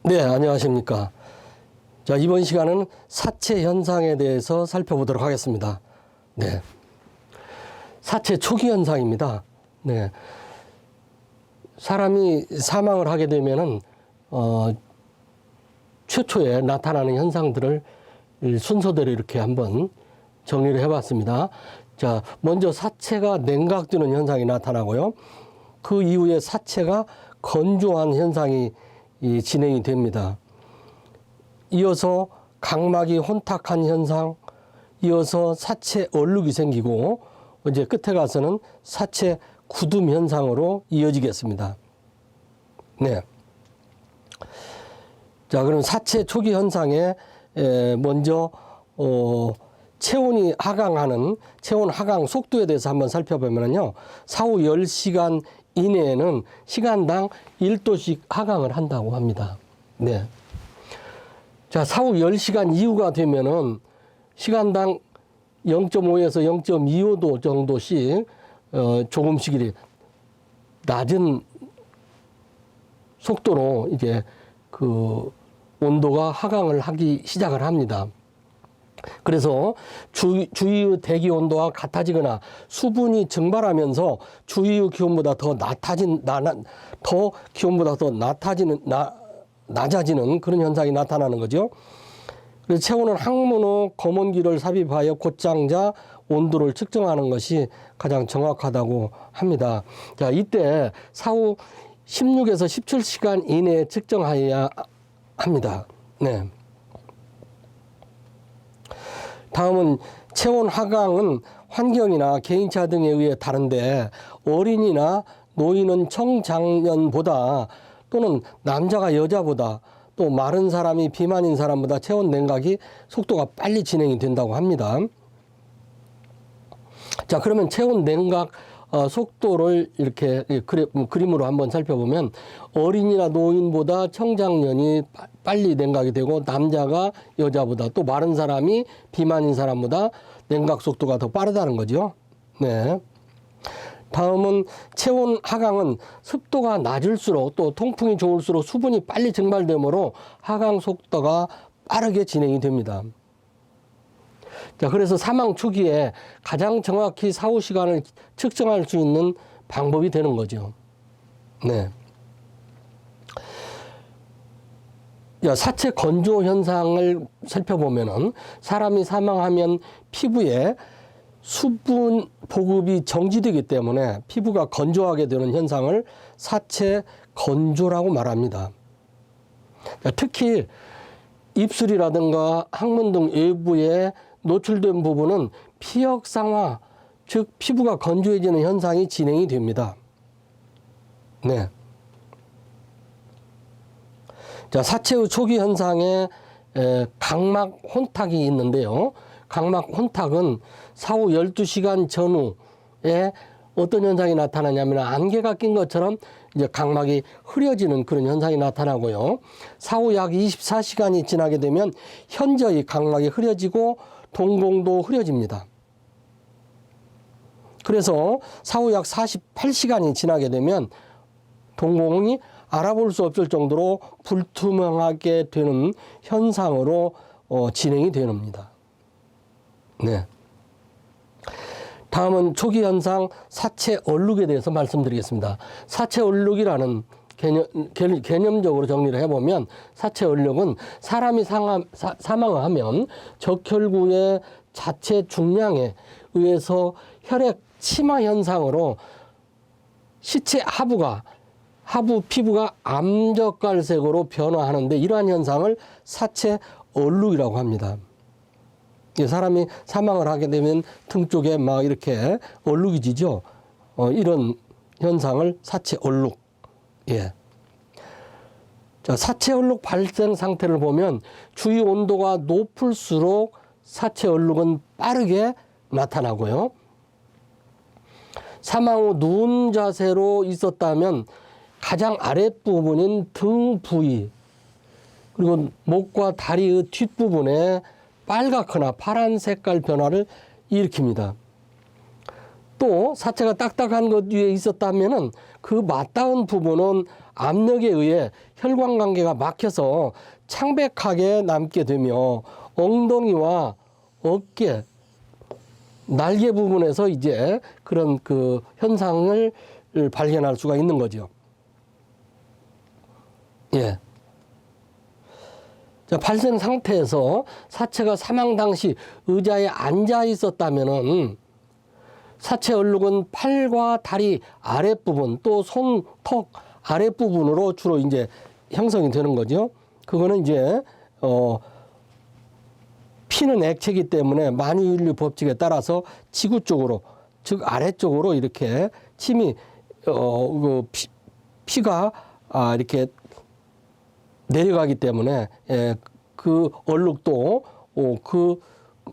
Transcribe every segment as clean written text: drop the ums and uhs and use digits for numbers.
네, 안녕하십니까. 자, 이번 시간은 사체 현상에 대해서 살펴보도록 하겠습니다. 네. 사체 초기 현상입니다. 네. 사람이 사망을 하게 되면은, 최초에 나타나는 현상들을 순서대로 이렇게 한번 정리를 해봤습니다. 자, 먼저 사체가 냉각되는 현상이 나타나고요. 그 이후에 사체가 건조한 현상이 진행이 됩니다. 이어서 각막이 혼탁한 현상, 이어서 사체 얼룩이 생기고 이제 끝에 가서는 사체 굳음 현상으로 이어지겠습니다. 네. 자, 그럼 사체 초기 현상에 먼저 체온이 하강하는 체온 하강 속도에 대해서 한번 살펴보면요. 사후 10시간 이내에는 시간당 1도씩 하강을 한다고 합니다. 네. 자, 사후 10시간 이후가 되면은 시간당 0.5에서 0.25도 정도씩 조금씩 낮은 속도로 이제 그 온도가 하강을 하기 시작을 합니다. 그래서 주위의 대기 온도와 같아지거나 수분이 증발하면서 주위의 기온보다 더 낮아지는 그런 현상이 나타나는 거죠. 그래서 체온은 항문 후 검은기를 삽입하여 곧장자 온도를 측정하는 것이 가장 정확하다고 합니다. 자, 이때 사후 16에서 17시간 이내에 측정하여야 합니다. 네. 다음은 체온 하강은 환경이나 개인차 등에 의해 다른데 어린이나 노인은 청장년보다 또는 남자가 여자보다 또 마른 사람이 비만인 사람보다 체온 냉각이 속도가 빨리 진행이 된다고 합니다. 자, 그러면 체온 냉각 속도를 이렇게 그림으로 한번 살펴보면 어린이나 노인보다 청장년이 빨리 냉각이 되고 남자가 여자보다 또 마른 사람이 비만인 사람보다 냉각 속도가 더 빠르다는 거죠. 네. 다음은 체온 하강은 습도가 낮을수록 또 통풍이 좋을수록 수분이 빨리 증발되므로 하강 속도가 빠르게 진행이 됩니다. 자, 그래서 사망 초기에 가장 정확히 사후 시간을 측정할 수 있는 방법이 되는 거죠. 네. 야, 사체 건조 현상을 살펴보면은 사람이 사망하면 피부에 수분 보급이 정지되기 때문에 피부가 건조하게 되는 현상을 사체 건조라고 말합니다. 특히 입술이라든가 항문 등 외부에 노출된 부분은 피혁상화, 즉 피부가 건조해지는 현상이 진행이 됩니다. 네. 자, 사체의 초기 현상에 각막 혼탁이 있는데요. 각막 혼탁은 사후 12시간 전후에 어떤 현상이 나타나냐면 안개가 낀 것처럼 이제 각막이 흐려지는 그런 현상이 나타나고요. 사후 약 24시간이 지나게 되면 현저히 각막이 흐려지고 동공도 흐려집니다. 그래서 사후 약 48시간이 지나게 되면 동공이 알아볼 수 없을 정도로 불투명하게 되는 현상으로 진행이 됩니다. 네. 다음은 초기 현상 사체 얼룩에 대해서 말씀드리겠습니다. 사체 얼룩이라는 개념적으로 정리를 해보면 사체 얼룩은 사람이 사망을 하면 적혈구의 자체 중량에 의해서 혈액 침하 현상으로 시체 하부 피부가 암적갈색으로 변화하는데 이러한 현상을 사체 얼룩이라고 합니다. 사람이 사망을 하게 되면 등 쪽에 막 이렇게 얼룩이 지죠. 이런 현상을 사체 얼룩. 예. 자, 사체 얼룩 발생 상태를 보면 주위 온도가 높을수록 사체 얼룩은 빠르게 나타나고요. 사망 후 누운 자세로 있었다면 가장 아랫부분인 등 부위 그리고 목과 다리의 뒷부분에 빨갛거나 파란 색깔 변화를 일으킵니다. 또 사체가 딱딱한 것 위에 있었다면은 그 맞닿은 부분은 압력에 의해 혈관 관계가 막혀서 창백하게 남게 되며 엉덩이와 어깨, 날개 부분에서 이제 그런 그 현상을 발견할 수가 있는 거죠. 예. 자, 발생 상태에서 사체가 사망 당시 의자에 앉아 있었다면은 사체 얼룩은 팔과 다리 아랫부분 또 손, 턱 아랫부분으로 주로 이제 형성이 되는 거죠. 그거는 이제 피는 액체이기 때문에 만유인류 법칙에 따라서 지구 쪽으로, 즉 아래쪽으로 이렇게 침이 피가 이렇게 내려가기 때문에 그 얼룩도 그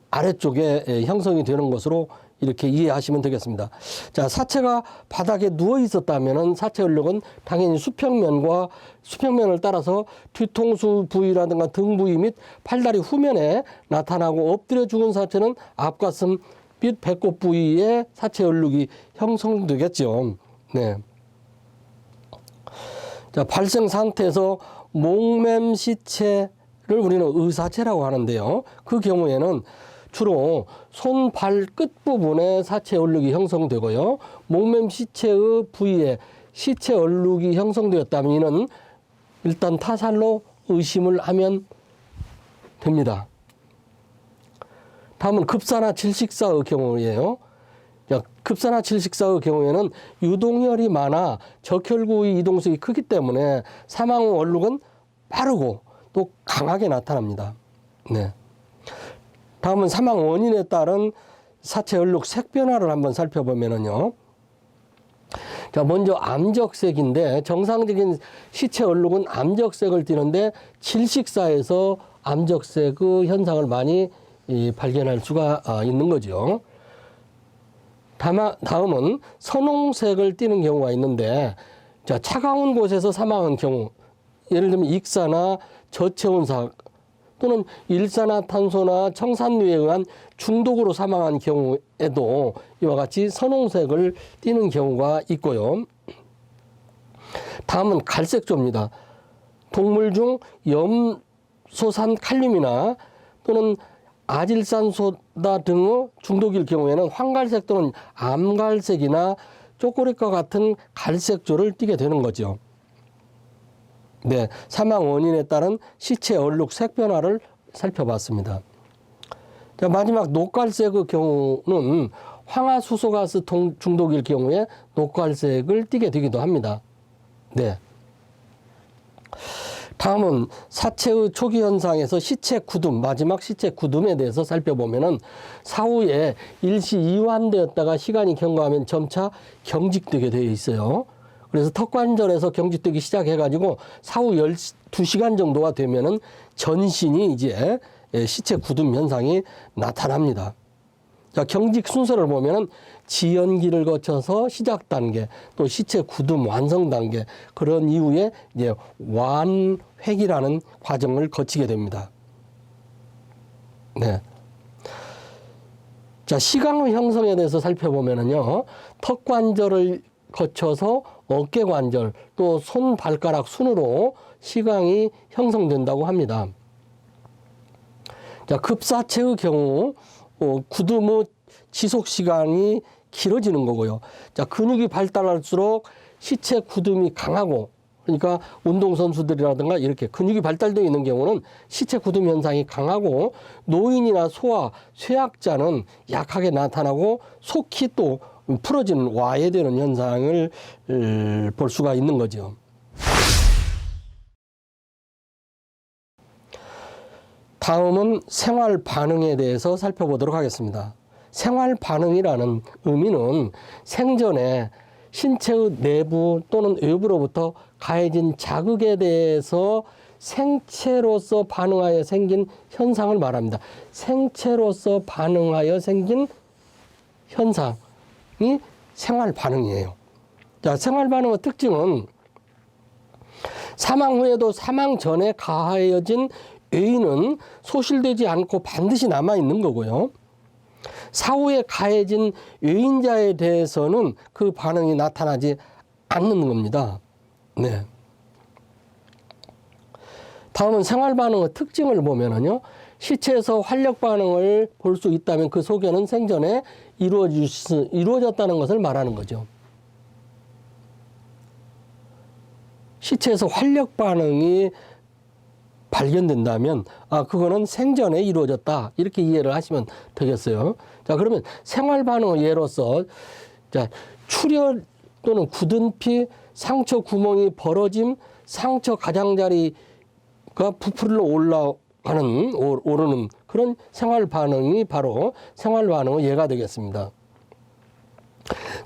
아래쪽에 형성이 되는 것으로 이렇게 이해하시면 되겠습니다. 자, 사체가 바닥에 누워 있었다면은 사체 얼룩은 당연히 수평면을 따라서 뒤통수 부위라든가 등 부위 및 팔다리 후면에 나타나고, 엎드려 죽은 사체는 앞가슴 및 배꼽 부위에 사체 얼룩이 형성되겠죠. 네. 자, 발생 상태에서 목맴 시체를 우리는 의사체라고 하는데요. 그 경우에는 주로 손, 발 끝부분에 사체 얼룩이 형성되고요. 목맴 시체의 부위에 시체 얼룩이 형성되었다면 이는 일단 타살로 의심을 하면 됩니다. 다음은 급사나 질식사의 경우예요. 급사나 질식사의 경우에는 유동혈이 많아 적혈구의 이동성이 크기 때문에 사망 후 얼룩은 빠르고 또 강하게 나타납니다. 네. 다음은 사망 원인에 따른 사체 얼룩 색 변화를 한번 살펴보면은요. 자, 먼저 암적색인데 정상적인 시체 얼룩은 암적색을 띠는데 질식사에서 암적색의 현상을 많이 발견할 수가 있는 거죠. 다음은 선홍색을 띠는 경우가 있는데, 자, 차가운 곳에서 사망한 경우, 예를 들면 익사나 저체온사 또는 일산화탄소나 청산류에 의한 중독으로 사망한 경우에도 이와 같이 선홍색을 띠는 경우가 있고요. 다음은 갈색조입니다. 동물 중 염소산 칼륨이나 또는 아질산소다 등의 중독일 경우에는 황갈색 또는 암갈색이나 초콜릿과 같은 갈색조를 띠게 되는 거죠. 네, 사망 원인에 따른 시체 얼룩 색 변화를 살펴봤습니다. 자, 마지막 녹갈색의 경우는 황화수소가스 중독일 경우에 녹갈색을 띠게 되기도 합니다. 네. 다음은 사체의 초기 현상에서 시체 굳음, 마지막 시체 굳음에 대해서 살펴보면은 사후에 일시 이완되었다가 시간이 경과하면 점차 경직되게 되어 있어요. 그래서 턱관절에서 경직되기 시작해가지고 사후 12시간 정도가 되면은 전신이 이제 시체 굳음 현상이 나타납니다. 자, 경직 순서를 보면은 지연기를 거쳐서 시작 단계, 또 시체 굳음 완성 단계, 그런 이후에 이제 완획이라는 과정을 거치게 됩니다. 네. 자, 시강의 형성에 대해서 살펴보면은요, 턱관절을 거쳐서 어깨관절, 또 손, 발가락 순으로 시강이 형성된다고 합니다. 자, 급사체의 경우 굳음의 지속 시간이 길어지는 거고요. 자, 근육이 발달할수록 시체 굳음이 강하고, 그러니까 운동선수들이라든가 이렇게 근육이 발달되어 있는 경우는 시체 굳음 현상이 강하고, 노인이나 소아, 쇠약자는 약하게 나타나고 속히 또 풀어지는 와해되는 현상을 볼 수가 있는 거죠. 다음은 생활 반응에 대해서 살펴보도록 하겠습니다. 생활 반응이라는 의미는 생전에 신체의 내부 또는 외부로부터 가해진 자극에 대해서 생체로서 반응하여 생긴 현상을 말합니다. 생체로서 반응하여 생긴 현상이 생활 반응이에요. 자, 생활 반응의 특징은 사망 후에도 사망 전에 가해진 외인은 소실되지 않고 반드시 남아있는 거고요. 사후에 가해진 외인자에 대해서는 그 반응이 나타나지 않는 겁니다. 네. 다음은 생활 반응의 특징을 보면은요. 시체에서 활력 반응을 볼 수 있다면 그 소견은 생전에 이루어졌다는 것을 말하는 거죠. 시체에서 활력 반응이 발견된다면 그거는 생전에 이루어졌다 이렇게 이해를 하시면 되겠어요. 자, 그러면 생활 반응의 예로서 출혈 또는 굳은 피, 상처 구멍이 벌어짐, 상처 가장자리가 부풀러 오르는 그런 생활 반응이 바로 생활 반응의 예가 되겠습니다.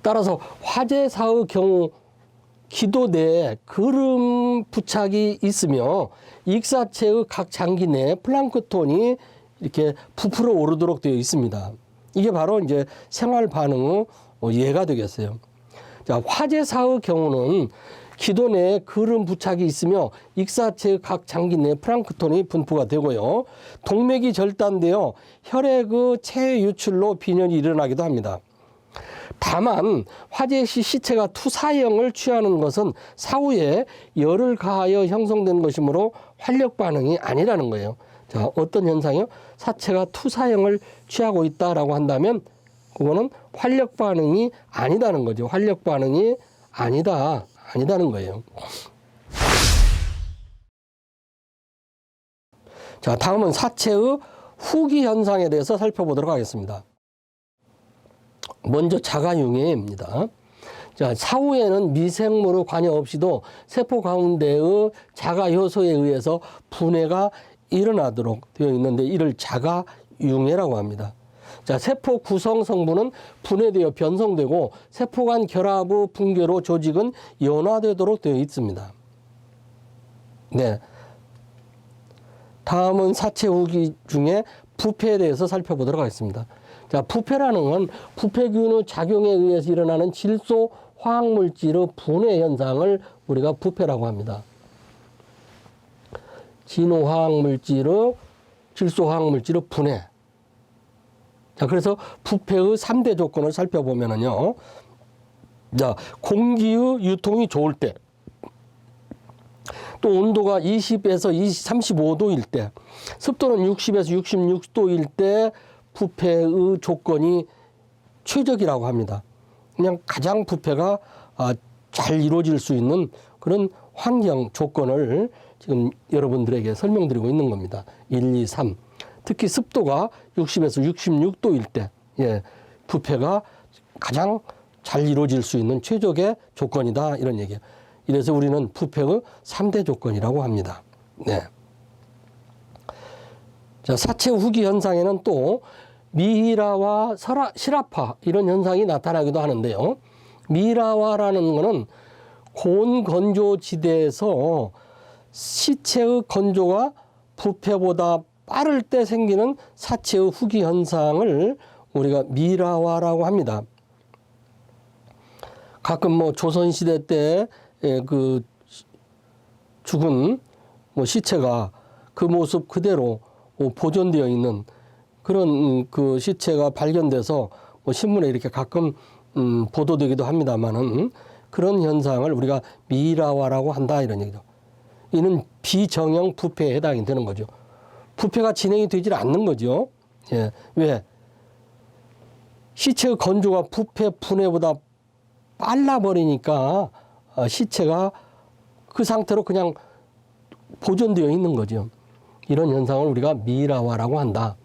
따라서 화재사의 경우 기도 내에 그름 부착이 있으며 익사체의 각 장기 내에 플랑크톤이 이렇게 부풀어 오르도록 되어 있습니다. 이게 바로 이제 생활 반응의 예가 되겠어요. 자, 화재사의 경우는 기도 내에 그름 부착이 있으며 익사체의 각 장기 내에 플랑크톤이 분포가 되고요. 동맥이 절단되어 혈액의 체외 유출로 빈혈이 일어나기도 합니다. 다만 화재 시 시체가 투사형을 취하는 것은 사후에 열을 가하여 형성된 것이므로 활력 반응이 아니라는 거예요. 자, 어떤 현상이요? 사체가 투사형을 취하고 있다라고 한다면 그거는 활력 반응이 아니다는 거죠. 활력 반응이 아니다는 거예요. 자, 다음은 사체의 후기 현상에 대해서 살펴보도록 하겠습니다. 먼저 자가융해입니다. 자, 사후에는 미생물의 관여 없이도 세포 가운데의 자가 효소에 의해서 분해가 일어나도록 되어 있는데 이를 자가융해라고 합니다. 자, 세포 구성 성분은 분해되어 변성되고 세포 간 결합의 붕괴로 조직은 연화되도록 되어 있습니다. 네. 다음은 사체 후기 중에 부패에 대해서 살펴보도록 하겠습니다. 자, 부패라는 건 부패균의 작용에 의해서 일어나는 질소 화학물질의 분해 현상을 우리가 부패라고 합니다. 질소 화학물질의 분해. 자, 그래서 부패의 3대 조건을 살펴보면은요. 자, 공기의 유통이 좋을 때, 또 온도가 20에서 35도일 때, 습도는 60에서 66도일 때 부패의 조건이 최적이라고 합니다. 그냥 가장 부패가 잘 이루어질 수 있는 그런 환경 조건을 지금 여러분들에게 설명드리고 있는 겁니다. 1, 2, 3. 특히 습도가 60에서 66도일 때, 부패가 가장 잘 이루어질 수 있는 최적의 조건이다. 이런 얘기예요. 이래서 우리는 부패의 3대 조건이라고 합니다. 네. 자, 사체 후기 현상에는 또 미희라와 실압화 이런 현상이 나타나기도 하는데요. 미희라와라는 것은 고온건조지대에서 시체의 건조가 부패보다 빠를 때 생기는 사체의 후기 현상을 우리가 미라화라고 합니다. 가끔 조선시대 때 그 죽은 시체가 그 모습 그대로 보존되어 있는 그런 그 시체가 발견돼서 신문에 이렇게 가끔 보도되기도 합니다만은 그런 현상을 우리가 미라화라고 한다 이런 얘기죠. 이는 비정형 부패에 해당이 되는 거죠. 부패가 진행이 되질 않는 거죠. 왜? 시체의 건조가 부패 분해보다 빨라버리니까 시체가 그 상태로 그냥 보존되어 있는 거죠. 이런 현상을 우리가 미라화라고 한다.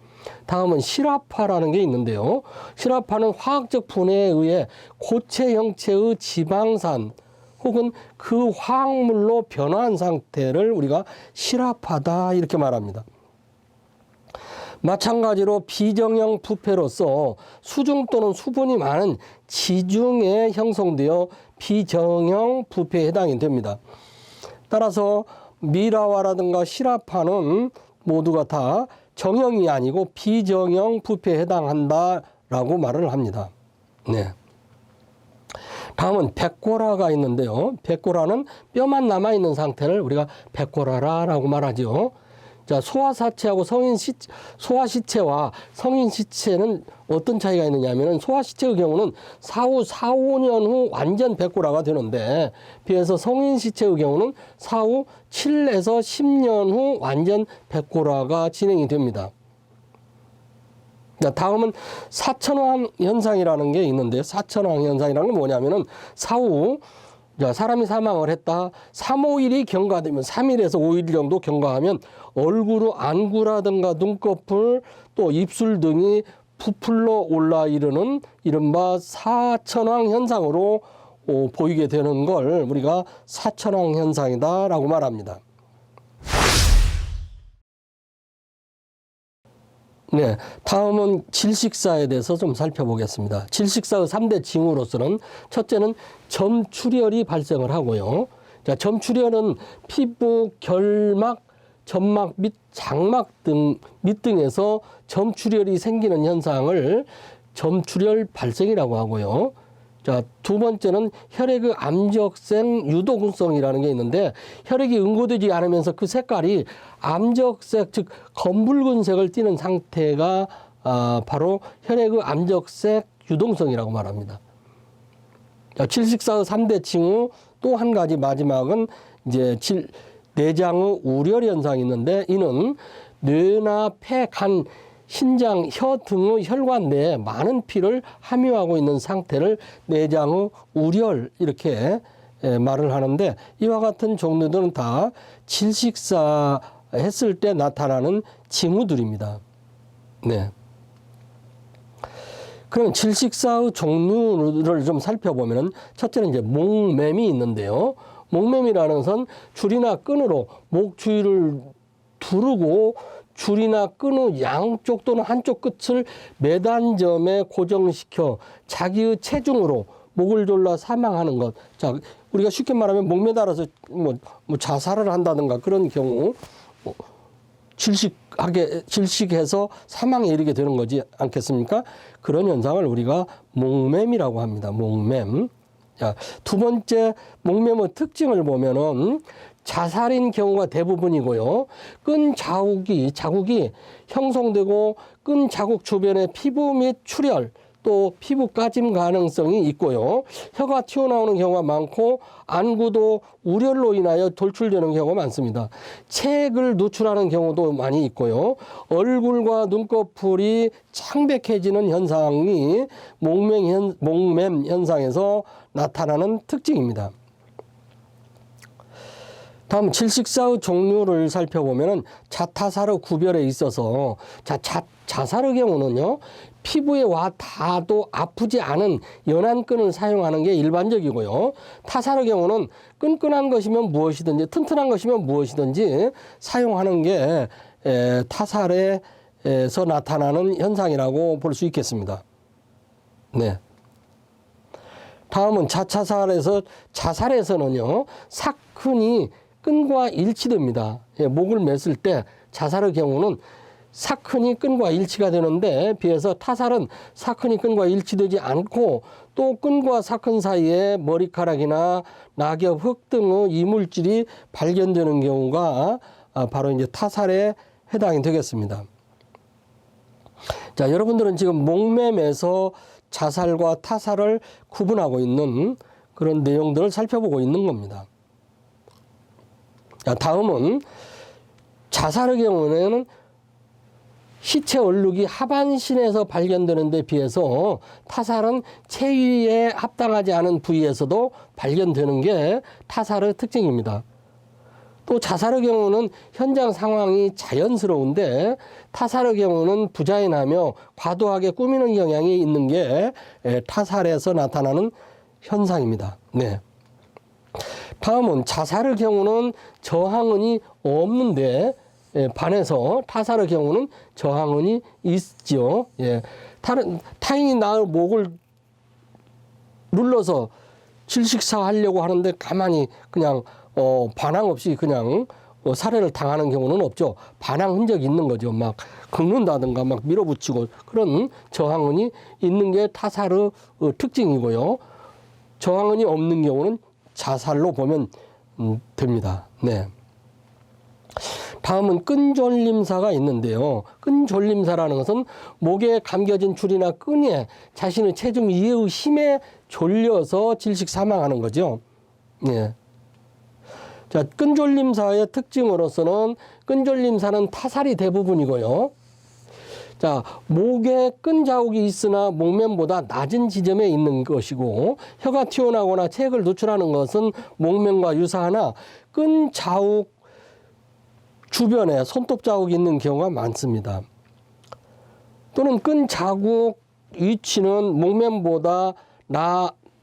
다음은 실압화라는 게 있는데요. 실압화는 화학적 분해에 의해 고체 형체의 지방산 혹은 그 화학물로 변화한 상태를 우리가 실압하다 이렇게 말합니다. 마찬가지로 비정형 부패로서 수중 또는 수분이 많은 지중에 형성되어 비정형 부패에 해당이 됩니다. 따라서 미라화라든가 실압화는 모두가 다 정형이 아니고 비정형 부패에 해당한다라고 말을 합니다. 네. 다음은 백골화가 있는데요. 백골화는 뼈만 남아있는 상태를 우리가 백골화라고 말하죠. 자, 소아시체와 성인 시체는 어떤 차이가 있느냐면은 소아시체의 경우는 사후 4, 5년 후 완전 백골화가 되는데 비해서 성인 시체의 경우는 사후 7에서 10년 후 완전 백골화가 진행이 됩니다. 자, 다음은 사천왕 현상이라는 게 있는데 사천왕 현상이라는 건 뭐냐면은 사후 자, 사람이 사망을 했다. 3, 5일이 경과되면 3일에서 5일 정도 경과하면 얼굴의 안구라든가 눈꺼풀 또 입술 등이 부풀러 올라 이르는 이른바 사천왕 현상으로 보이게 되는 걸 우리가 사천왕 현상이다라고 말합니다. 네, 다음은 질식사에 대해서 좀 살펴보겠습니다. 질식사의 3대 징후로서는 첫째는 점출혈이 발생을 하고요. 자, 점출혈은 피부, 결막, 점막 및 장막 등에서 점출혈이 생기는 현상을 점출혈 발생이라고 하고요. 자, 두 번째는 혈액의 암적색 유동성이라는 게 있는데 혈액이 응고되지 않으면서 그 색깔이 암적색 즉 검붉은색을 띠는 상태가 바로 혈액의 암적색 유동성이라고 말합니다. 자, 질식사의 3대 징후 또 한 가지 마지막은 이제 내장의 우열 현상이 있는데 이는 뇌나 폐, 간, 신장, 혀 등의 혈관 내에 많은 피를 함유하고 있는 상태를 내장의 우열 이렇게 말을 하는데 이와 같은 종류들은 다 질식사 했을 때 나타나는 징후들입니다. 네. 그럼 질식사의 종류를 좀 살펴보면은 첫째는 이제 목맴이 있는데요. 목맴이라는 것은 줄이나 끈으로 목 주위를 두르고 줄이나 끈의 양쪽 또는 한쪽 끝을 매단점에 고정시켜 자기의 체중으로 목을 졸라 사망하는 것. 자, 우리가 쉽게 말하면 목 매달아서 뭐 자살을 한다든가 그런 경우 질식해서 사망에 이르게 되는 거지 않겠습니까? 그런 현상을 우리가 목맴이라고 합니다. 목맴. 자, 두 번째 목맴의 특징을 보면은 자살인 경우가 대부분이고요. 끈 자국이 형성되고 끈 자국 주변에 피부 및 출혈 또 피부 까짐 가능성이 있고요. 혀가 튀어나오는 경우가 많고 안구도 우열로 인하여 돌출되는 경우가 많습니다. 체액을 누출하는 경우도 많이 있고요. 얼굴과 눈꺼풀이 창백해지는 현상이 목맴 현상에서 나타나는 특징입니다. 다음 질식사의 종류를 살펴보면 자타살의 구별에 있어서 자살의 경우는요. 피부에 와 닿아도 아프지 않은 연한 끈을 사용하는 게 일반적이고요. 타살의 경우는 끈끈한 것이면 무엇이든지 튼튼한 것이면 무엇이든지 사용하는 게 타살에서 나타나는 현상이라고 볼 수 있겠습니다. 네. 다음은 자살에서는요. 사큰이 끈과 일치됩니다. 목을 맸을 때 자살의 경우는 사큰이 끈과 일치가 되는데 비해서 타살은 사큰이 끈과 일치되지 않고 또 끈과 사큰 사이에 머리카락이나 낙엽, 흙 등의 이물질이 발견되는 경우가 바로 이제 타살에 해당이 되겠습니다. 자, 여러분들은 지금 목맴에서 자살과 타살을 구분하고 있는 그런 내용들을 살펴보고 있는 겁니다. 자, 다음은 자살의 경우에는 시체 얼룩이 하반신에서 발견되는 데 비해서 타살은 체위에 합당하지 않은 부위에서도 발견되는 게 타살의 특징입니다. 또 자살의 경우는 현장 상황이 자연스러운데 타살의 경우는 부자연하며 과도하게 꾸미는 경향이 있는 게 타살에서 나타나는 현상입니다. 네. 다음은 자살의 경우는 저항은이 없는데 반해서 타살의 경우는 저항은이 있죠. 예. 타인이 나의 목을 눌러서 질식사하려고 하는데 가만히 그냥 반항 없이 그냥 살해를 당하는 경우는 없죠. 반항 흔적이 있는 거죠. 막 긁는다든가 막 밀어붙이고 그런 저항은이 있는 게 타살의 특징이고요. 저항은이 없는 경우는 자살로 보면 됩니다. 네. 다음은 끈졸림사가 있는데요. 끈졸림사라는 것은 목에 감겨진 줄이나 끈에 자신의 체중 이외의 힘에 졸려서 질식 사망하는 거죠. 예. 자, 끈졸림사의 특징으로서는 끈졸림사는 타살이 대부분이고요. 자, 목에 끈 자국이 있으나 목면보다 낮은 지점에 있는 것이고, 혀가 튀어나오거나 체액을 누출하는 것은 목면과 유사하나 끈 자국 주변에 손톱 자국이 있는 경우가 많습니다. 또는 끈 자국 위치는 목면보다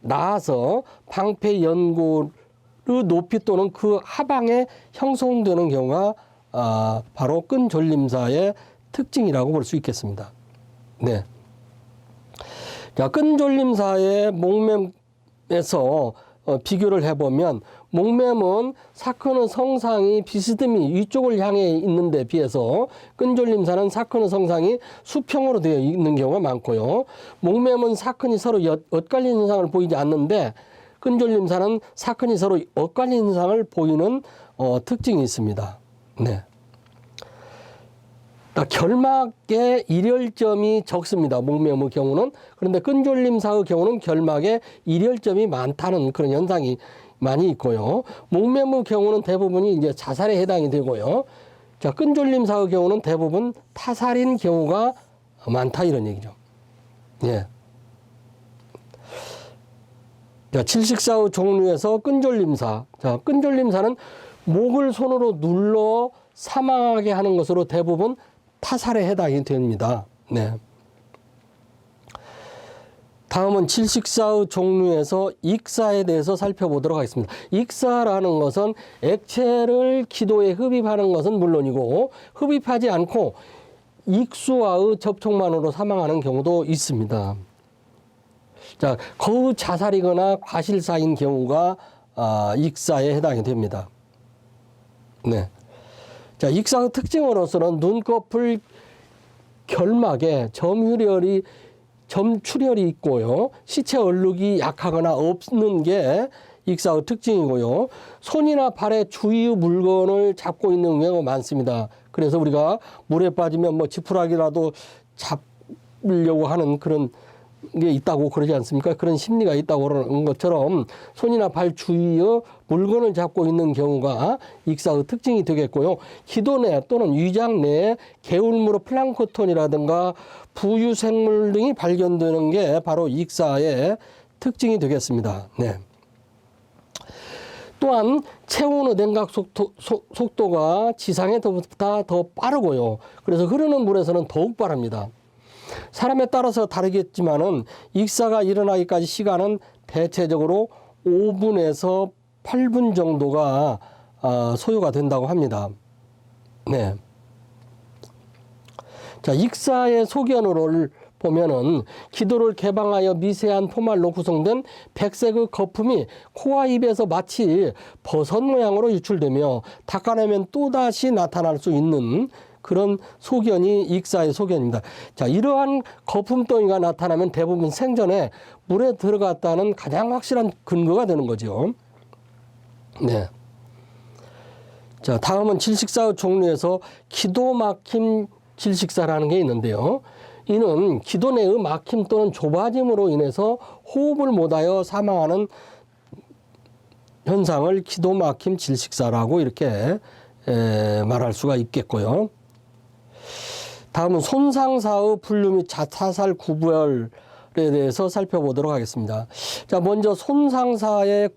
나아서 방패 연골의 높이 또는 그 하방에 형성되는 경우가 바로 끈졸림사의 특징이라고 볼 수 있겠습니다. 네. 자, 끈졸림사의 목맴에서 비교를 해보면 목맴은 사커너 성상이 비스듬히 위쪽을 향해 있는 데 비해서 끈졸림사는 사커너 성상이 수평으로 되어 있는 경우가 많고요. 목맴은 사건이 서로 엇갈리는 현상을 보이지 않는데 끈졸림사는 사건이 서로 엇갈리는 현상을 보이는 특징이 있습니다. 네. 결막의 일혈점이 적습니다. 목매의 경우는. 그런데 끈졸림사의 경우는 결막에 일혈점이 많다는 그런 현상이 많이 있고요. 목매의 경우는 대부분이 이제 자살에 해당이 되고요. 자, 끈졸림사의 경우는 대부분 타살인 경우가 많다 이런 얘기죠. 예. 자, 질식사의 종류에서 끈졸림사. 자, 끈졸림사는 목을 손으로 눌러 사망하게 하는 것으로 대부분 타살에 해당이 됩니다. 네. 다음은 질식사의 종류에서 익사에 대해서 살펴보도록 하겠습니다. 익사라는 것은 액체를 기도에 흡입하는 것은 물론이고 흡입하지 않고 익수와의 접촉만으로 사망하는 경우도 있습니다. 자, 거의 자살이거나 과실사인 경우가 익사에 해당이 됩니다. 네. 자, 익사의 특징으로서는 눈꺼풀 결막에 점출혈이 있고요. 시체 얼룩이 약하거나 없는 게 익사의 특징이고요. 손이나 발에 주위의 물건을 잡고 있는 경우가 많습니다. 그래서 우리가 물에 빠지면 뭐 지푸라기라도 잡으려고 하는 그런 게 있다고 그러지 않습니까? 그런 심리가 있다고 그러는 것처럼 손이나 발 주위의 물건을 잡고 있는 경우가 익사의 특징이 되겠고요. 기도 내 또는 위장 내에 게을무로 플랑크톤이라든가 부유생물 등이 발견되는 게 바로 익사의 특징이 되겠습니다. 네. 또한 체온의 냉각 속도가 지상에보다 더 빠르고요. 그래서 흐르는 물에서는 더욱 빠릅니다. 사람에 따라서 다르겠지만은 익사가 일어나기까지 시간은 대체적으로 5분에서 8분 정도가 소요가 된다고 합니다. 네. 자, 익사의 소견을 보면은 기도를 개방하여 미세한 포말로 구성된 백색의 거품이 코와 입에서 마치 버섯 모양으로 유출되며 닦아내면 또다시 나타날 수 있는 그런 소견이 익사의 소견입니다. 자, 이러한 거품덩이가 나타나면 대부분 생전에 물에 들어갔다는 가장 확실한 근거가 되는 거죠. 네. 자, 다음은 질식사의 종류에서 기도 막힘 질식사라는 게 있는데요. 이는 기도 내의 막힘 또는 좁아짐으로 인해서 호흡을 못하여 사망하는 현상을 기도 막힘 질식사라고 이렇게 말할 수가 있겠고요. 다음은 손상사의 분류 및 자타살 구별에 대해서 살펴보도록 하겠습니다. 자, 먼저 손상사의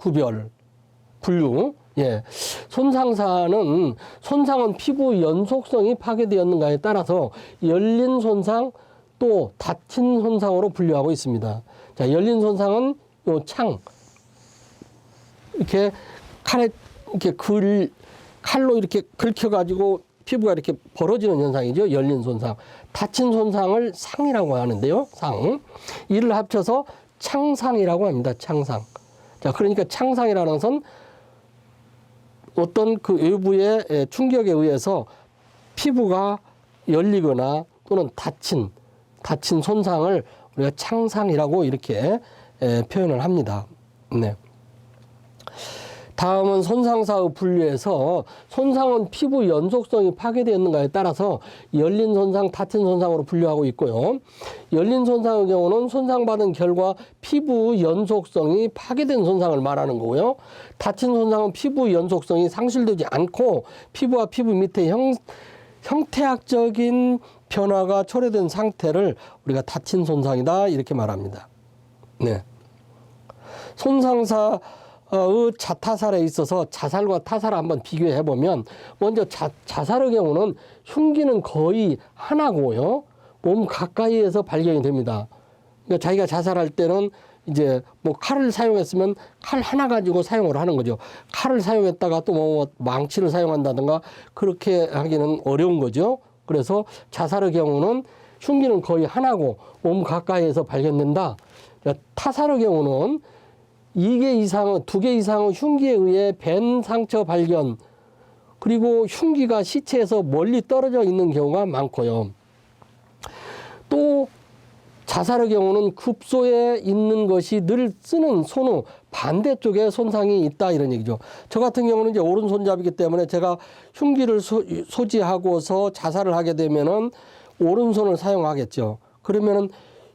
분류. 예. 손상은 피부 연속성이 파괴되었는가에 따라서 열린 손상 또 닫힌 손상으로 분류하고 있습니다. 자, 열린 손상은 요 창, 이렇게 칼로 이렇게 긁혀가지고 피부가 이렇게 벌어지는 현상이죠. 열린 손상. 닫힌 손상을 상이라고 하는데요. 상. 이를 합쳐서 창상이라고 합니다. 창상. 자, 그러니까 창상이라는 것은 어떤 그 외부의 충격에 의해서 피부가 열리거나 또는 닫힌 손상을 우리가 창상이라고 이렇게 표현을 합니다. 네. 다음은 손상사의 분류에서 손상은 피부 연속성이 파괴되었는가에 따라서 열린 손상, 닫힌 손상으로 분류하고 있고요. 열린 손상의 경우는 손상받은 결과 피부 연속성이 파괴된 손상을 말하는 거고요. 닫힌 손상은 피부 연속성이 상실되지 않고 피부와 피부 밑에 형태학적인 변화가 초래된 상태를 우리가 닫힌 손상이다 이렇게 말합니다. 네. 손상사의 자타살에 있어서 자살과 타살을 한번 비교해 보면 먼저 자살의 경우는 흉기는 거의 하나고요. 몸 가까이에서 발견이 됩니다. 그러니까 자기가 자살할 때는 이제 뭐 칼을 사용했으면 칼 하나 가지고 사용을 하는 거죠. 칼을 사용했다가 또 뭐 망치를 사용한다든가 그렇게 하기는 어려운 거죠. 그래서 자살의 경우는 흉기는 거의 하나고 몸 가까이에서 발견된다. 타살의 경우는 2개 이상의, 2개 이상의 흉기에 의해 벤 상처 발견, 그리고 흉기가 시체에서 멀리 떨어져 있는 경우가 많고요. 또 자살의 경우는 급소에 있는 것이 늘 쓰는 손의 반대쪽에 손상이 있다 이런 얘기죠. 저 같은 경우는 이제 오른손잡이기 때문에 제가 흉기를 소지하고서 자살을 하게 되면은 오른손을 사용하겠죠. 그러면은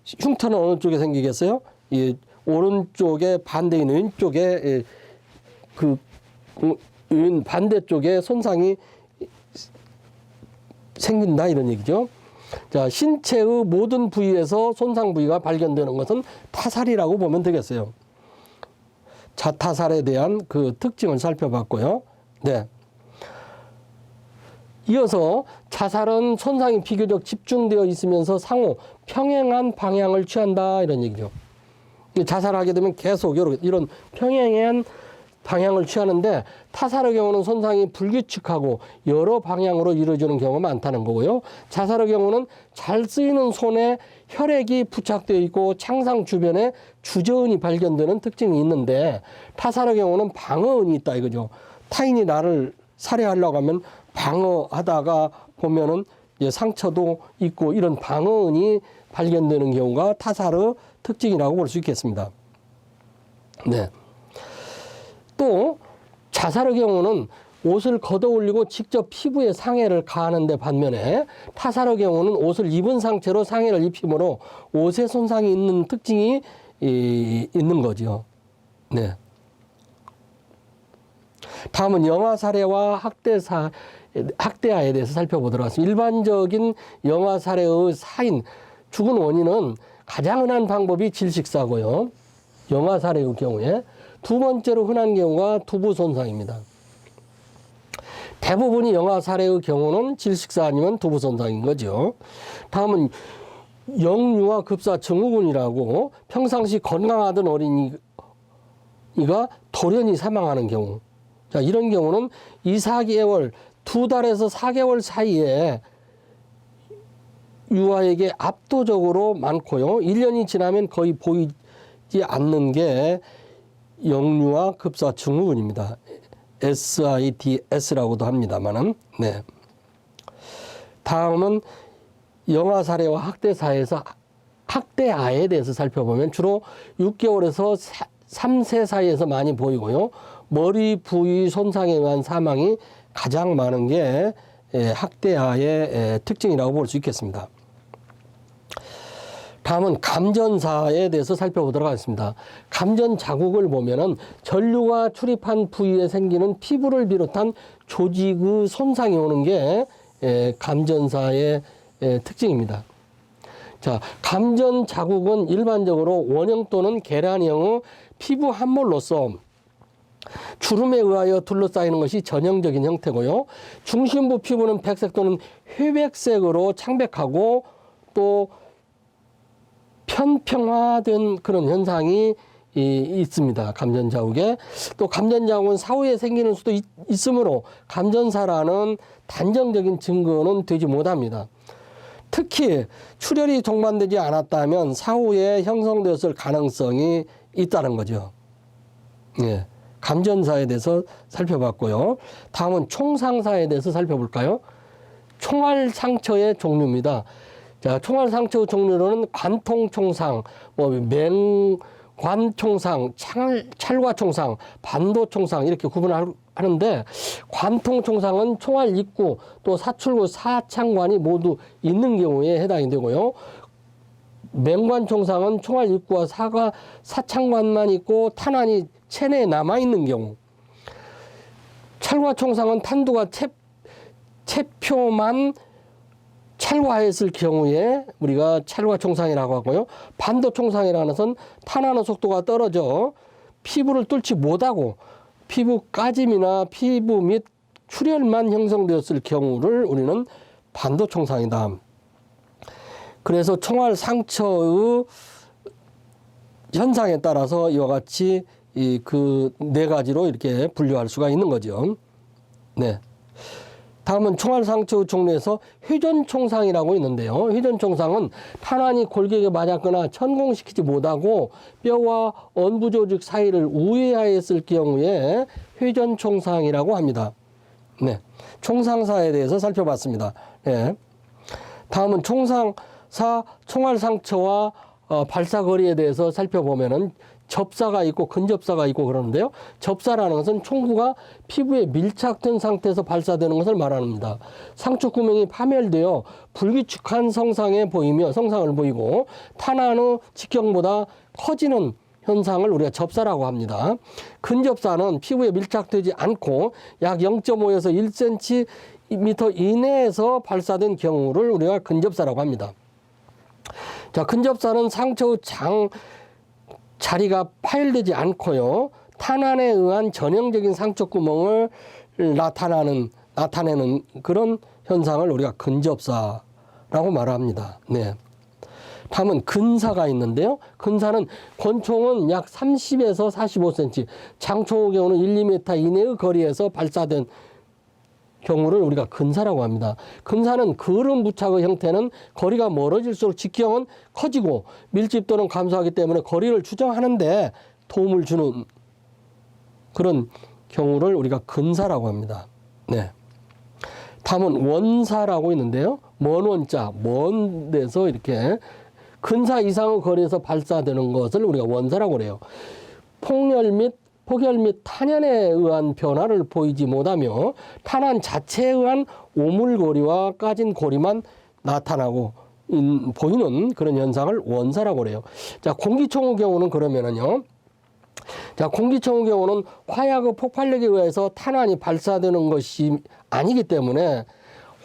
흉터는 어느 쪽에 생기겠어요? 이 오른쪽에 반대인 왼쪽에 반대쪽에 손상이 생긴다 이런 얘기죠. 자, 신체의 모든 부위에서 손상 부위가 발견되는 것은 타살이라고 보면 되겠어요. 자타살에 대한 그 특징을 살펴봤고요. 네. 이어서 자살은 손상이 비교적 집중되어 있으면서 상호 평행한 방향을 취한다 이런 얘기죠. 자살하게 되면 계속 이런 평행한 방향을 취하는데 타살의 경우는 손상이 불규칙하고 여러 방향으로 이루어지는 경우가 많다는 거고요. 자살의 경우는 잘 쓰이는 손에 혈액이 부착되어 있고 창상 주변에 주저은이 발견되는 특징이 있는데 타살의 경우는 방어은이 있다 이거죠. 타인이 나를 살해하려고 하면 방어하다가 보면은 이제 상처도 있고 이런 방어은이 발견되는 경우가 타살의 특징이라고 볼 수 있겠습니다. 네. 또 자살의 경우는 옷을 걷어 올리고 직접 피부에 상해를 가하는데 반면에 타살의 경우는 옷을 입은 상태로 상해를 입히므로 옷에 손상이 있는 특징이 있는 거죠. 네. 다음은 영아살해와 학대아에 대해서 살펴보도록 하겠습니다. 일반적인 영아살해의 사인, 죽은 원인은 가장 흔한 방법이 질식사고요. 영아살해의 경우에 두 번째로 흔한 경우가 두부 손상입니다. 대부분이 영아살해의 경우는 질식사 아니면 두부 손상인 거죠. 다음은 영유아 급사 증후군이라고 평상시 건강하던 어린이가 돌연히 사망하는 경우. 자, 이런 경우는 2, 4개월, 2달에서 4개월 사이에 유아에게 압도적으로 많고요. 1년이 지나면 거의 보이지 않는 게 영유아 급사 증후군입니다. SIDS라고도 합니다만은. 네. 다음은 영아살해와 학대사에서 학대아에 대해서 살펴보면 주로 6개월에서 3세 사이에서 많이 보이고요. 머리 부위 손상에 의한 사망이 가장 많은 게 학대아의 특징이라고 볼 수 있겠습니다. 다음은 감전사에 대해서 살펴보도록 하겠습니다. 감전 자국을 보면은 전류가 출입한 부위에 생기는 피부를 비롯한 조직의 손상이 오는 게 감전사의 특징입니다. 자, 감전 자국은 일반적으로 원형 또는 계란형의 피부 함몰로서 주름에 의하여 둘러싸이는 것이 전형적인 형태고요. 중심부 피부는 백색 또는 회백색으로 창백하고 또 편평화된 그런 현상이 있습니다. 감전자국에. 또 감전자국은 사후에 생기는 수도 있으므로 감전사라는 단정적인 증거는 되지 못합니다. 특히 출혈이 동반되지 않았다면 사후에 형성되었을 가능성이 있다는 거죠. 예. 감전사에 대해서 살펴봤고요. 다음은 총상사에 대해서 살펴볼까요? 총알 상처의 종류입니다. 자, 총알 상처 종류로는 관통 총상, 관총상, 찰과총상, 반도총상 이렇게 구분하는데 관통총상은 총알 입구 또 사출구 사창관이 모두 있는 경우에 해당이 되고요. 맹관총상은 총알 입구와 사창관만 있고 탄환이 체내에 남아있는 경우. 찰과총상은 탄두가 체표만 찰과했을 경우에 우리가 찰과총상이라고 하고요. 반도총상이라는 것은 탄환의 속도가 떨어져 피부를 뚫지 못하고 피부 까짐이나 피부 및 출혈만 형성되었을 경우를 우리는 반도총상이다. 그래서 총알 상처의 현상에 따라서 이와 같이 그 네 가지로 이렇게 분류할 수가 있는 거죠. 네. 다음은 총알 상처 종류에서 회전총상이라고 있는데요. 회전총상은 탄환이 골격에 맞았거나 천공시키지 못하고 뼈와 언부 조직 사이를 우회하였을 경우에 회전총상이라고 합니다. 네. 총상사에 대해서 살펴봤습니다. 네. 다음은 총알 상처와 발사거리에 대해서 살펴보면은 접사가 있고 근접사가 있고 그러는데요. 접사라는 것은 총구가 피부에 밀착된 상태에서 발사되는 것을 말합니다. 상처 구멍이 파멸되어 불규칙한 성상을 보이고 탄환의 직경보다 커지는 현상을 우리가 접사라고 합니다. 근접사는 피부에 밀착되지 않고 약 0.5에서 1cm 이내에서 발사된 경우를 우리가 근접사라고 합니다. 자, 근접사는 상처의 자리가 파열되지 않고요. 탄환에 의한 전형적인 상처 구멍을 나타내는 그런 현상을 우리가 근접사라고 말합니다. 네. 다음은 근사가 있는데요. 근사는 권총은 약 30에서 45cm, 장총의 경우는 1, 2m 이내의 거리에서 발사된 경우를 우리가 근사라고 합니다. 근사는 그을음 부착의 형태는 거리가 멀어질수록 직경은 커지고 밀집도는 감소하기 때문에 거리를 추정하는데 도움을 주는 그런 경우를 우리가 근사라고 합니다. 네. 다음은 원사라고 있는데요. 먼 원자, 먼 데서 이렇게 근사 이상의 거리에서 발사되는 것을 우리가 원사라고 그래요. 폭열 및 탄연에 의한 변화를 보이지 못하며 탄환 자체에 의한 오물고리와 까진 고리만 나타나고 보이는 그런 현상을 원사라고 그래요. 자, 공기총의 경우는 그러면은요. 자, 공기총의 경우는 화약의 폭발력에 의해서 탄환이 발사되는 것이 아니기 때문에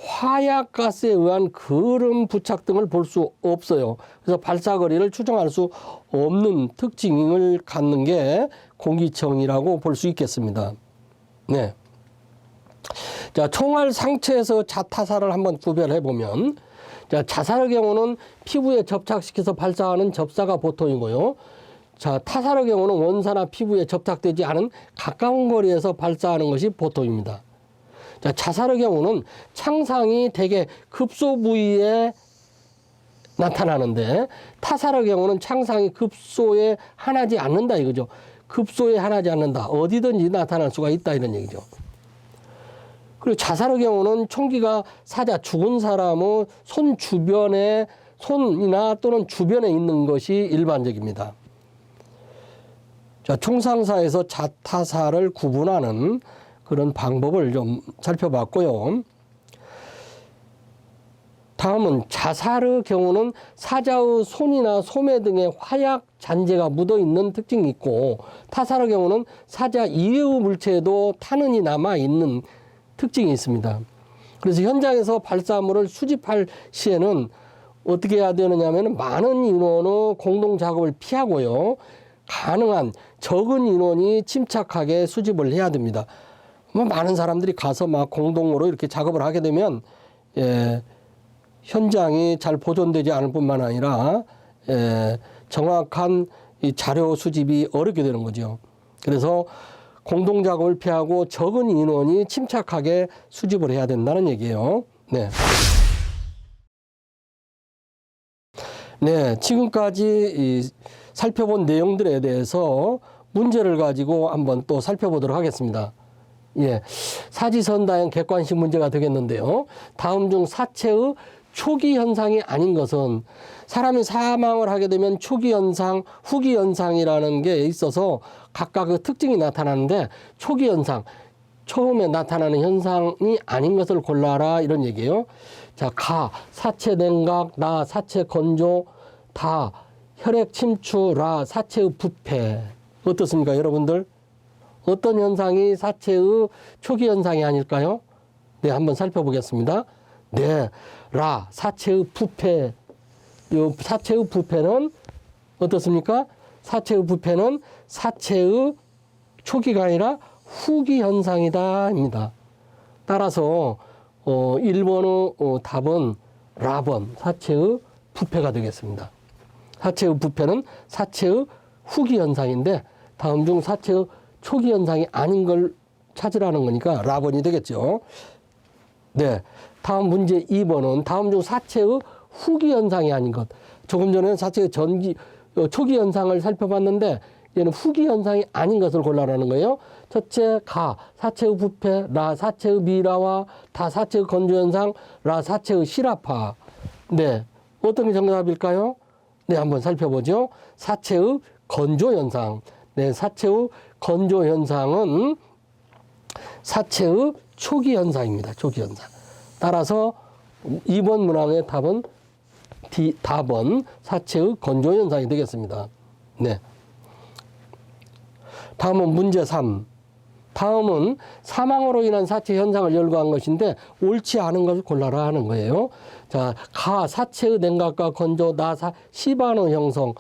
화약가스에 의한 그을음 부착 등을 볼 수 없어요. 그래서 발사거리를 추정할 수 없는 특징을 갖는 게 공기총이라고 볼 수 있겠습니다. 네. 자, 총알 상처에서 자타사를 한번 구별해 보면, 자, 자살의 경우는 피부에 접착시켜서 발사하는 접사가 보통이고요. 자, 타살의 경우는 원사나 피부에 접착되지 않은 가까운 거리에서 발사하는 것이 보통입니다. 자, 자살의 경우는 창상이 대개 급소 부위에 나타나는데 타살의 경우는 창상이 급소에 한하지 않는다 이거죠. 급소에 한하지 않는다. 어디든지 나타날 수가 있다 이런 얘기죠. 그리고 자살의 경우는 총기가 죽은 사람의 손 주변에 손이나 또는 주변에 있는 것이 일반적입니다. 자, 총상사에서 자타사를 구분하는 그런 방법을 좀 살펴봤고요. 다음은 자살의 경우는 사자의 손이나 소매 등에 화약 잔재가 묻어있는 특징이 있고 타살의 경우는 사자 이외의 물체에도 탄흔이 남아있는 특징이 있습니다. 그래서 현장에서 발사물을 수집할 시에는 어떻게 해야 되느냐 하면 많은 인원의 공동 작업을 피하고요. 가능한 적은 인원이 침착하게 수집을 해야 됩니다. 많은 사람들이 가서 막 공동으로 이렇게 작업을 하게 되면 현장이 잘 보존되지 않을 뿐만 아니라 정확한 이 자료 수집이 어렵게 되는 거죠. 그래서 공동 작업을 피하고 적은 인원이 침착하게 수집을 해야 된다는 얘기예요. 네. 네, 지금까지 살펴본 내용들에 대해서 문제를 가지고 한번 또 살펴보도록 하겠습니다. 예, 사지선다형 객관식 문제가 되겠는데요. 다음 중 사체의 초기 현상이 아닌 것은 사람이 사망을 하게 되면 초기 현상, 후기 현상이라는 게 있어서 각각 그 특징이 나타나는데 초기 현상, 처음에 나타나는 현상이 아닌 것을 골라라 이런 얘기예요. 자, 가, 사체 냉각, 나, 사체 건조, 다, 혈액 침추, 라, 사체의 부패. 어떻습니까, 여러분들? 어떤 현상이 사체의 초기 현상이 아닐까요? 네, 한번 살펴보겠습니다. 네, 라, 사체의 부패. 이 사체의 부패는 어떻습니까? 사체의 부패는 사체의 초기가 아니라 후기 현상이다입니다. 따라서 1번의 답은 라번, 사체의 부패가 되겠습니다. 사체의 부패는 사체의 후기 현상인데 다음 중 사체의 초기 현상이 아닌 걸 찾으라는 거니까 라번이 되겠죠. 네, 다음 문제 2번은 다음 중 사체의 후기 현상이 아닌 것. 조금 전에 사체의 초기 현상을 살펴봤는데 얘는 후기 현상이 아닌 것을 골라라는 거예요. 첫째, 가, 사체의 부패, 라, 사체의 미라와, 다, 사체의 건조 현상, 라, 사체의 실압화. 네, 어떤 게 정답일까요? 네, 한번 살펴보죠. 사체의 건조 현상. 네, 사체의 건조 현상은 사체의 초기 현상입니다. 초기 현상. 따라서 2번 문항의 답은 답은 사체의 건조 현상이 되겠습니다. 네. 다음은 문제 3. 다음은 사망으로 인한 사체 현상을 열거한 것인데 옳지 않은 것을 골라라 하는 거예요. 자, 가, 사체의 냉각과 건조, 나, 시반의 형성,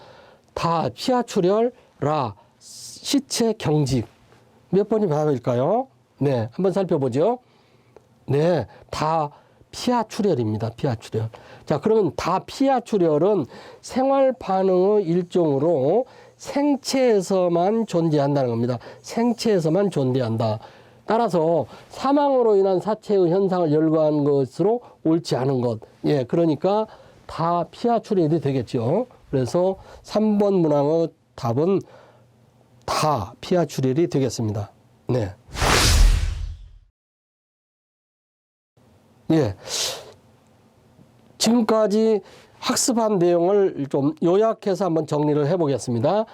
다, 피하출혈, 라, 시체 경직. 몇 번이 답일까요? 네, 한번 살펴보죠. 네, 다 피하출혈입니다. 피하출혈. 자, 그러면 다 피하출혈은 생활 반응의 일종으로 생체에서만 존재한다는 겁니다. 생체에서만 존재한다. 따라서 사망으로 인한 사체의 현상을 열거한 것으로 옳지 않은 것. 예, 그러니까 다 피하출혈이 되겠죠. 그래서 3번 문항의 답은 다 피하출혈이 되겠습니다. 네. 예. 지금까지 학습한 내용을 좀 요약해서 한번 정리를 해보겠습니다.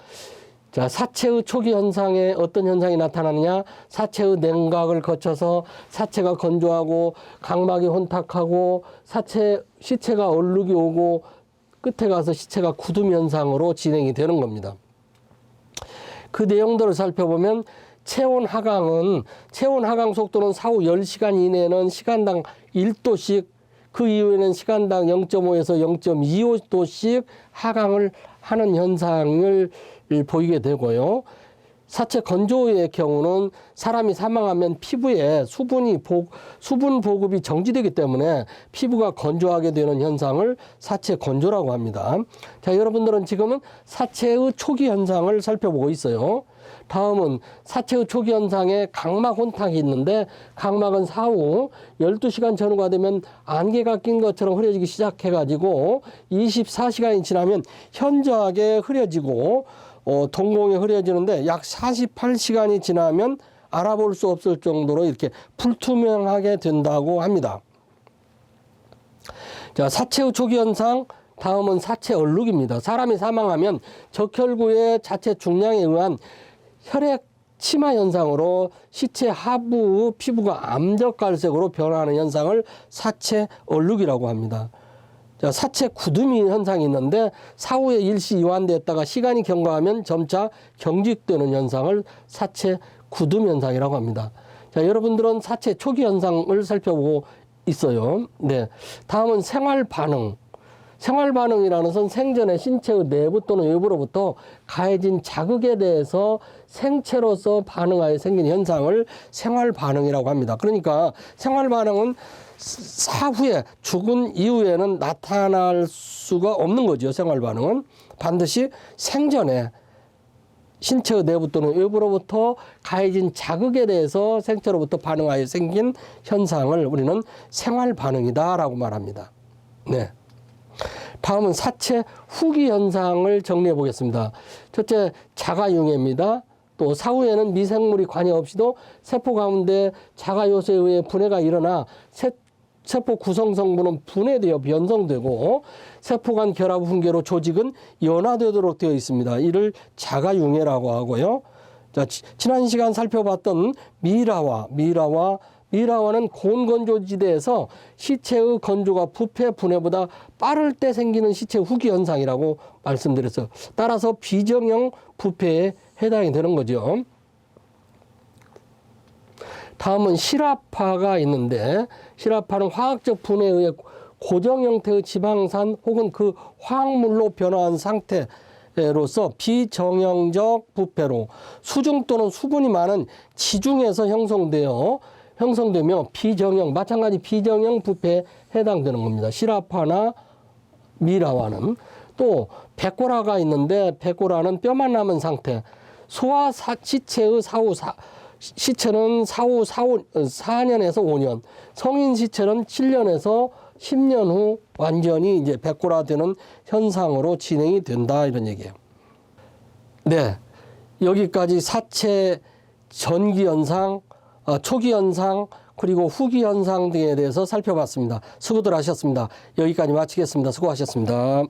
자, 사체의 초기 현상에 어떤 현상이 나타나느냐? 사체의 냉각을 거쳐서 사체가 건조하고 각막이 혼탁하고 시체가 얼룩이 오고 끝에 가서 시체가 굳음 현상으로 진행이 되는 겁니다. 그 내용들을 살펴보면 체온 하강 속도는 사후 10시간 이내에는 시간당 1도씩 그 이후에는 시간당 0.5에서 0.25도씩 하강을 하는 현상을 보이게 되고요. 사체 건조의 경우는 사람이 사망하면 피부에 수분 보급이 정지되기 때문에 피부가 건조하게 되는 현상을 사체 건조라고 합니다. 자, 여러분들은 지금은 사체의 초기 현상을 살펴보고 있어요. 다음은 사체의 초기 현상에 각막 혼탁이 있는데 각막은 사후 12시간 전후가 되면 안개가 낀 것처럼 흐려지기 시작해가지고 24시간이 지나면 현저하게 흐려지고 동공이 흐려지는데 약 48시간이 지나면 알아볼 수 없을 정도로 이렇게 불투명하게 된다고 합니다. 자, 사체의 초기 현상, 다음은 사체 얼룩입니다. 사람이 사망하면 적혈구의 자체 중량에 의한 혈액 침하 현상으로 시체 하부 피부가 암적갈색으로 변화하는 현상을 사체 얼룩이라고 합니다. 자, 사체 굳음이 현상이 있는데 사후에 일시 이완됐다가 시간이 경과하면 점차 경직되는 현상을 사체 굳음 현상이라고 합니다. 자, 여러분들은 사체 초기 현상을 살펴보고 있어요. 네. 다음은 생활 반응. 생활 반응이라는 것은 생전에 신체의 내부 또는 외부로부터 가해진 자극에 대해서 생체로서 반응하여 생긴 현상을 생활 반응이라고 합니다. 그러니까 생활 반응은 사후에 죽은 이후에는 나타날 수가 없는 거죠. 생활 반응은 반드시 생전에 신체의 내부 또는 외부로부터 가해진 자극에 대해서 생체로부터 반응하여 생긴 현상을 우리는 생활 반응이다라고 말합니다. 네. 다음은 사체 후기 현상을 정리해 보겠습니다. 첫째, 자가융해입니다. 또 사후에는 미생물이 관여 없이도 세포 가운데 자가 요소에 의해 분해가 일어나 세포 구성 성분은 분해되어 변성되고 세포 간 결합 훈계로 조직은 연화되도록 되어 있습니다. 이를 자가융해라고 하고요. 자, 지난 시간 살펴봤던 미라와는 고온건조지대에서 시체의 건조가 부패 분해보다 빠를 때 생기는 시체 후기 현상이라고 말씀드렸어요. 따라서 비정형 부패에 해당이 되는 거죠. 다음은 실화파가 있는데 실화파는 화학적 분해에 의해 고정 형태의 지방산 혹은 그 화학물로 변화한 상태로서 비정형적 부패로 수중 또는 수분이 많은 지중에서 형성되며 마찬가지 비정형 부패에 해당되는 겁니다. 실화파나 미라와는 또 백고라가 있는데 백고라는 뼈만 남은 상태. 시체는 사후 4년에서 5년, 성인 시체는 7년에서 10년 후 완전히 이제 백고라되는 현상으로 진행이 된다 이런 얘기예요. 네, 여기까지 사체 전기 현상, 초기 현상, 그리고 후기 현상 등에 대해서 살펴봤습니다. 수고들 하셨습니다. 여기까지 마치겠습니다. 수고하셨습니다.